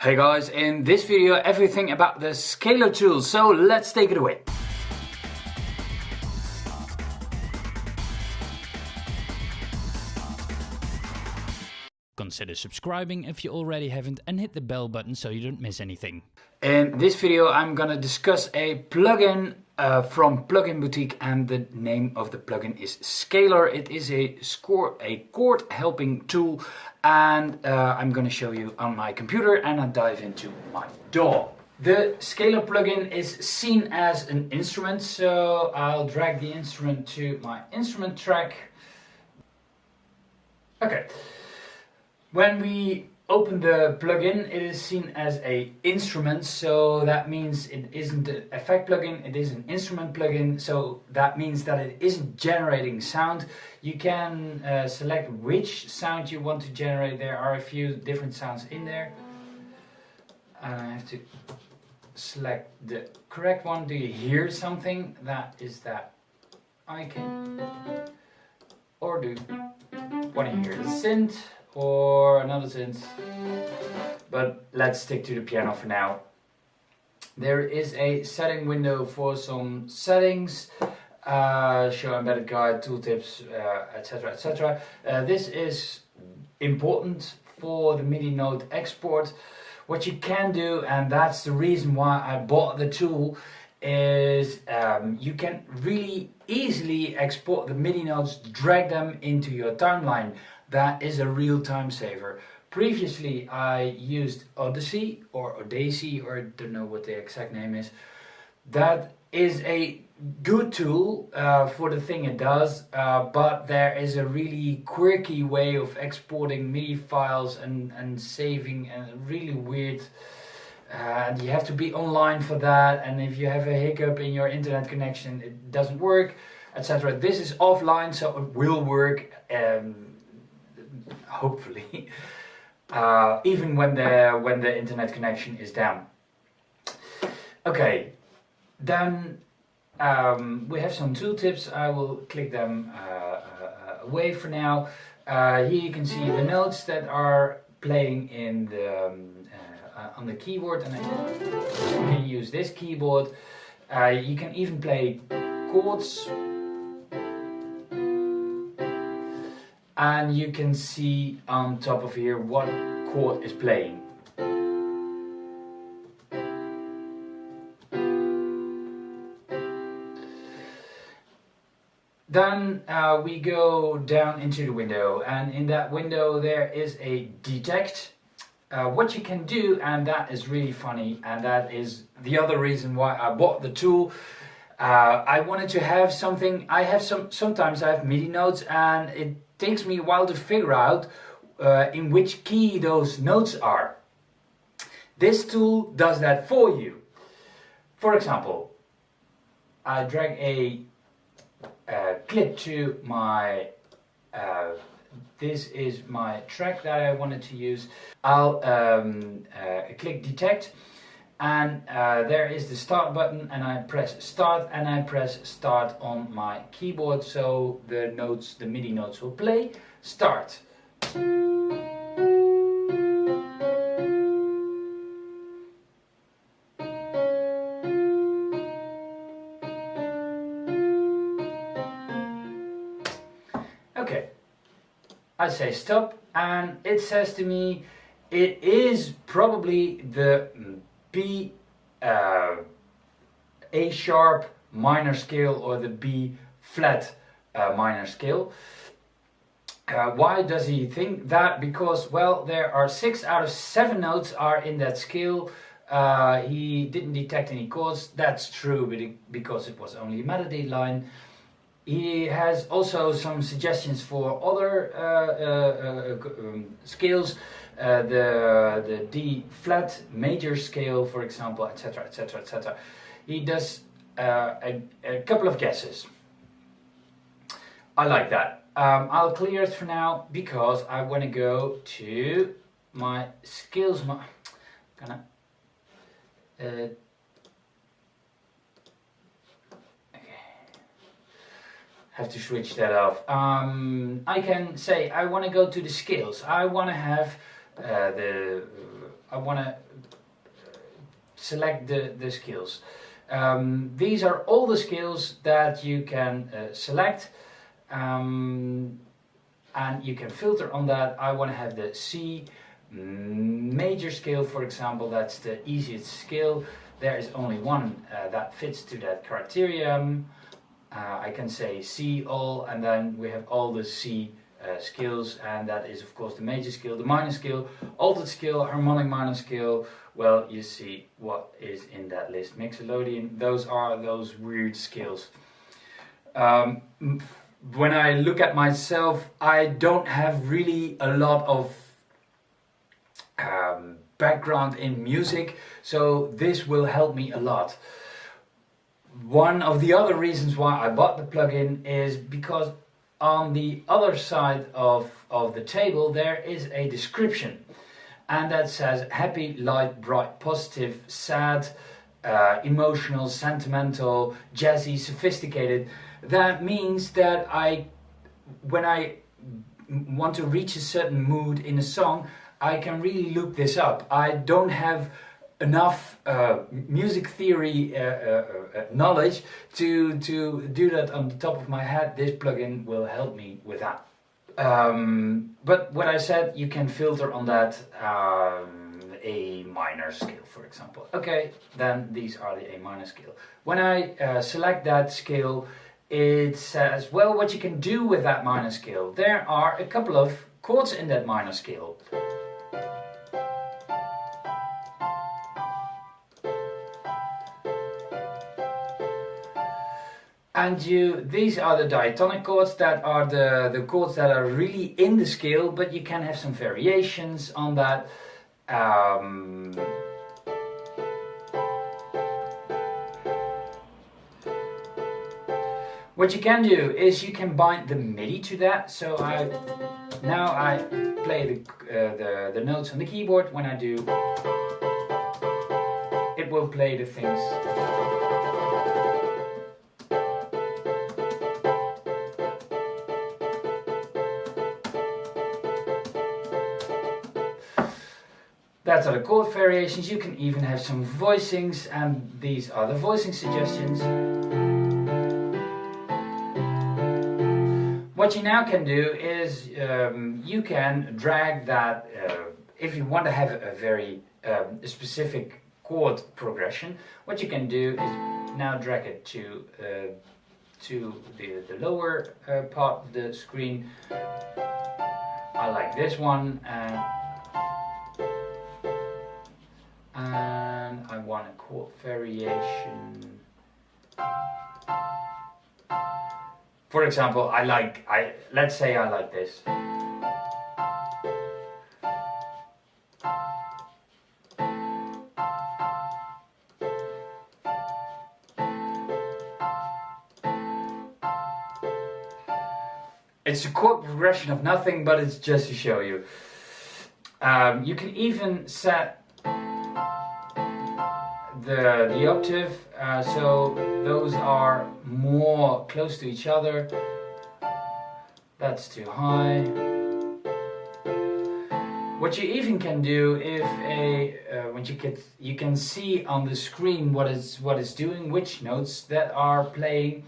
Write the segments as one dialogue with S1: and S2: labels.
S1: Hey guys, in this video everything about the scaler tool, so let's take it away.
S2: Consider subscribing if you already haven't and hit the bell button so you don't miss anything.
S1: In this video I'm gonna discuss a plugin from Plugin Boutique, and the name of the plugin is Scaler. It is a chord helping tool, and I'm gonna show you on my computer and I'll dive into my DAW. The Scaler plugin is seen as an instrument, so I'll drag the instrument to my instrument track. Okay. When we open the plugin, it is seen as an instrument, so that means it isn't an effect plugin, it is an instrument plugin, so that means that it isn't generating sound. You can select which sound you want to generate. There are a few different sounds in there. And I have to select the correct one. Do you hear something? That is that icon. Or do you want to hear the synth? Or another synth, but let's stick to the piano for now. There is a setting window for some settings, show embedded guide, tooltips, etc, etc. This is important for the MIDI note export. What you can do, and that's the reason why I bought the tool, is you can really easily export the MIDI notes, drag them into your timeline. That is a real time saver. Previously I used Odesi or Odesi, or I don't know what the exact name is. That is a good tool for the thing it does, but there is a really quirky way of exporting MIDI files and saving, and really weird. And you have to be online for that, and if you have a hiccup in your internet connection it doesn't work, etc. This is offline, so it will work. Hopefully, even when the internet connection is down. Okay, then we have some tooltips. I will click them away for now. Here you can see the notes that are playing in the on the keyboard, and you can use this keyboard. You can even play chords. And you can see on top of here what chord is playing. Then we go down into the window, and in that window there is a detect. What you can do, and that is really funny, and that is the other reason why I bought the tool. I wanted to have something. Sometimes I have MIDI notes, and it takes me a while to figure out in which key those notes are. This tool does that for you. For example, I drag a clip to my this is my track that I wanted to use. I'll click detect, and there is the start button, and I press start, and I press start on my keyboard, so the notes, the MIDI notes will play. Start. Okay, I say stop, and it says to me it is probably the B, A sharp minor scale, or the B flat minor scale. Why does he think that? Because, well, there are 6 out of 7 notes are in that scale. He didn't detect any chords. That's true, because it was only a melody line. He has also some suggestions for other scales, the D flat major scale, for example, etc, etc, etc. He does a couple of guesses. I like that. I'll clear it for now because I want to go to my skills. Have to switch that off. I can say I want to go to the scales. I want to have I want to select the scales. These are all the scales that you can select, and you can filter on that. I want to have the C major scale, for example. That's the easiest scale. There is only one that fits to that criterion. I can say C all, and then we have all the C scales, and that is of course the major scale, the minor scale, altered scale, harmonic minor scale. Well, you see what is in that list. Mixolydian, those are those weird scales. When I look at myself, I don't have really a lot of background in music, so this will help me a lot. One of the other reasons why I bought the plugin is because on the other side of the table there is a description, and that says happy, light, bright, positive, sad, emotional, sentimental, jazzy, sophisticated. That means that when I want to reach a certain mood in a song, I can really look this up. I don't have enough music theory knowledge to do that on the top of my head. This plugin will help me with that. But what I said, you can filter on that. A minor scale, for example. Okay, then these are the A minor scale. When I select that scale, it says, well, what you can do with that minor scale. There are a couple of chords in that minor scale. And these are the diatonic chords, that are the chords that are really in the scale, but you can have some variations on that. What you can do is you can bind the MIDI to that. So now I play the notes on the keyboard. When I do, it will play the things. That's are the chord variations. You can even have some voicings, and these are the voicing suggestions. What you now can do is you can drag that, if you want to have a very specific chord progression, what you can do is now drag it to the lower part of the screen. I like this one, and I want a chord variation. For example, let's say I like this. It's a chord progression of nothing, but it's just to show you. You can even set the octave, so those are more close to each other. That's too high. What you even can do, if you can see on the screen what it's doing, which notes that are playing.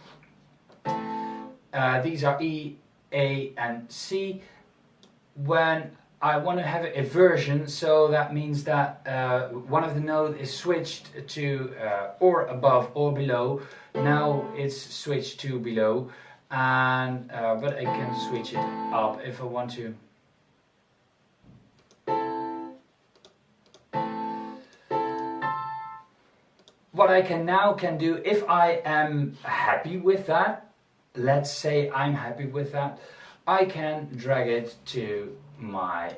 S1: These are E, A, and C. When I want to have a version, so that means that one of the notes is switched to or above or below. Now it's switched to below, and but I can switch it up if I want to. What I can do, if I am happy with that, let's say I'm happy with that, I can drag it to my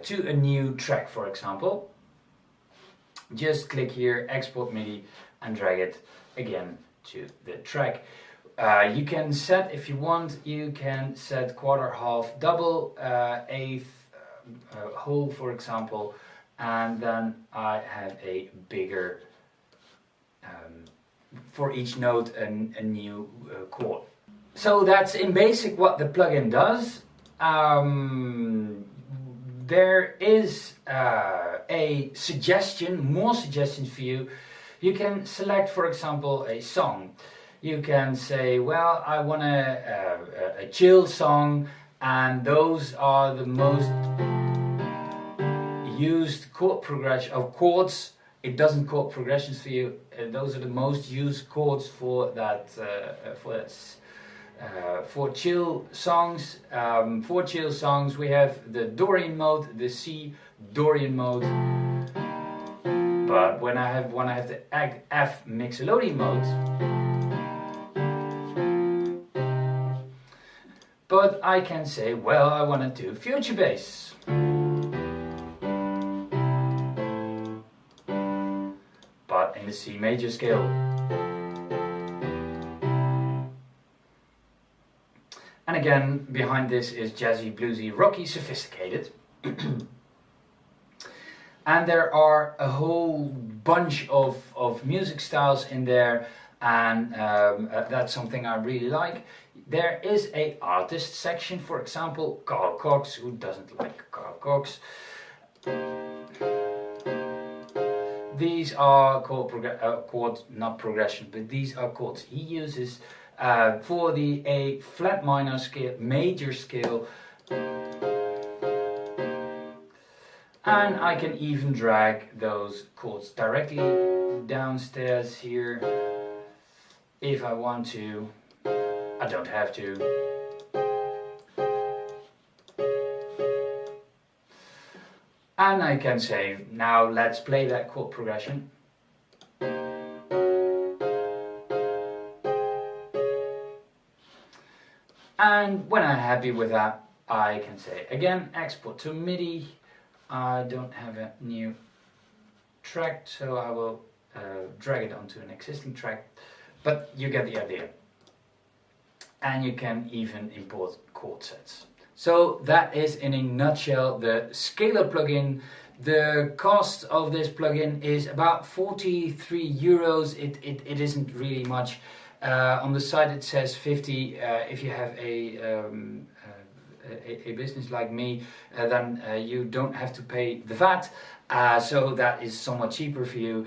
S1: to a new track, for example. Just click here, export MIDI, and drag it again to the track. You can set, if you want, you can set quarter, half, double, eighth, whole, for example, and then I have a bigger, for each note, a new chord. So that's in basic what the plugin does. there is a suggestion, more suggestions for you. You can select, for example, a song. You can say, well, I want a chill song, and those are the most used chord progression of chords. It doesn't chord progressions for you. Those are the most used chords for that for chill songs. For chill songs, we have the Dorian mode, the C Dorian mode. But when I have the F Mixolydian mode. But I can say, well, I want to do future bass. But in the C major scale. And again, behind this is jazzy, bluesy, rocky, sophisticated. And there are a whole bunch of music styles in there, and that's something I really like. There is a artist section, for example, Carl Cox. Who doesn't like Carl Cox? These are chords, not progression, but these are chords he uses for the A flat minor scale, major scale. And I can even drag those chords directly downstairs here if I want to. I don't have to. And I can say, now let's play that chord progression. And when I'm happy with that, I can say again, export to MIDI. I don't have a new track, so I will drag it onto an existing track, but you get the idea. And you can even import chord sets. So that is in a nutshell the Scaler plugin. The cost of this plugin is about 43 euros. It isn't really much. On the side it says 50 if you have a business like me, then you don't have to pay the VAT, so that is somewhat cheaper for you.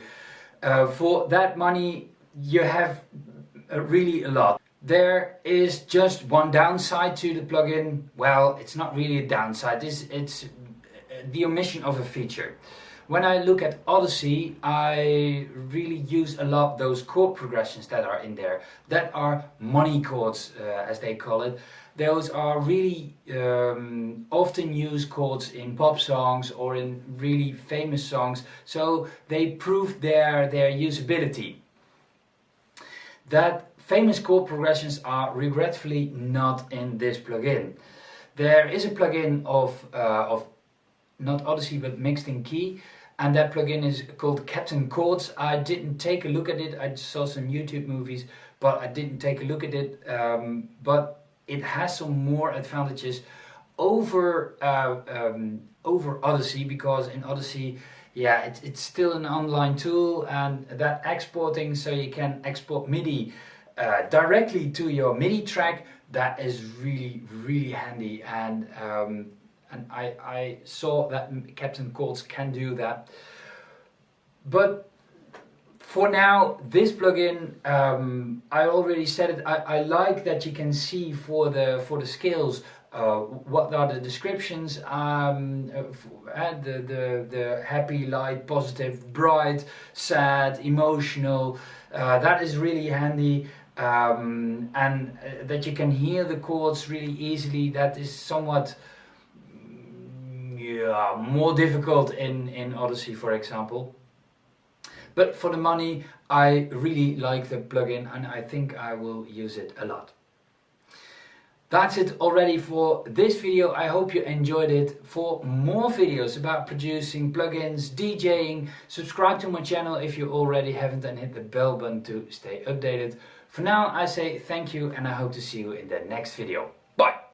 S1: For that money you have really a lot. There is just one downside to the plugin. Well, it's not really a downside, it's the omission of a feature. When I look at Odesi, I really use a lot those chord progressions that are in there, that are money chords, as they call it. Those are really often used chords in pop songs or in really famous songs, so they prove their usability. That famous chord progressions are regretfully not in this plugin. There is a plugin of not Odesi but Mixed in Key, and that plugin is called Captain Chords. I didn't take a look at it. I saw some YouTube movies, but I didn't take a look at it. But it has some more advantages over over Odesi, because in Odesi, yeah, it's still an online tool, and that exporting, so you can export MIDI directly to your MIDI track, that is really handy, and I saw that Captain Chords can do that. But for now, this plugin, I already said it, I like that you can see for the scales what are the descriptions, the happy, light, positive, bright, sad, emotional, that is really handy. And that you can hear the chords really easily, that is somewhat more difficult in Odesi, for example. But for the money, I really like the plugin, and I think I will use it a lot. That's it already for this video. I hope you enjoyed it. For more videos about producing plugins, DJing, subscribe to my channel if you already haven't, and hit the bell button to stay updated. For now, I say thank you, and I hope to see you in the next video. Bye!